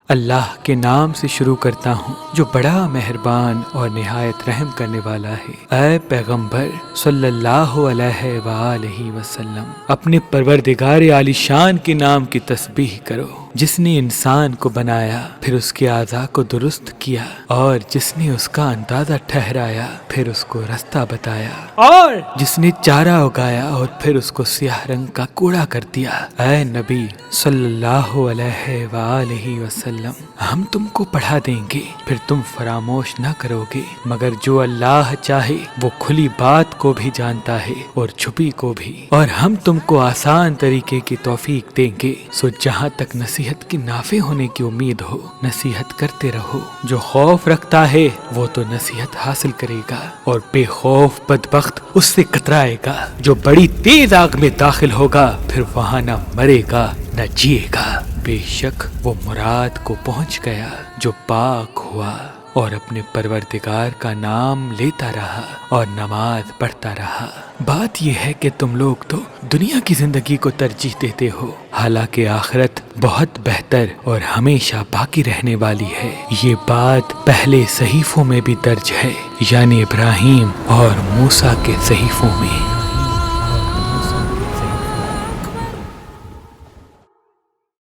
اللہ کے نام سے شروع کرتا ہوں جو بڑا مہربان اور نہایت رحم کرنے والا ہے۔ اے پیغمبر صلی اللہ علیہ وآلہ وسلم، اپنے پروردگار عالی شان کے نام کی تسبیح کرو، جس نے انسان کو بنایا پھر اس کے اعضاء کو درست کیا، اور جس نے اس کا اندازہ ٹھہرایا پھر اس کو رستہ بتایا، اور جس نے چارہ اگایا اور پھر اس کو سیاہ رنگ کا کوڑا کر دیا۔ اے نبی صلی اللہ علیہ وآلہ وسلم، ہم تم کو پڑھا دیں گے پھر تم فراموش نہ کرو گے، مگر جو اللہ چاہے وہ کھلی بات کو بھی جانتا ہے اور چھپی کو بھی، اور ہم تم کو آسان طریقے کی توفیق دیں گے۔ سو جہاں تک نصیحت کی نافع ہونے کی امید ہو نصیحت کرتے رہو، جو خوف رکھتا ہے وہ تو نصیحت حاصل کرے گا، اور بے خوف بدبخت اس سے کترائے گا۔ جو بڑی تیز آگ میں داخل ہوگا پھر وہاں نہ مرے گا نہ جیے گا، بے شک وہ مراد کو پہنچ گیا جو پاک ہوا اور اپنے پروردگار کا نام لیتا رہا اور نماز پڑھتا رہا۔ بات یہ ہے کہ تم لوگ تو دنیا کی زندگی کو ترجیح دیتے ہو، حالانکہ آخرت بہت بہتر اور ہمیشہ باقی رہنے والی ہے۔ یہ بات پہلے صحیفوں میں بھی درج ہے، یعنی ابراہیم اور موسیٰ کے صحیفوں میں۔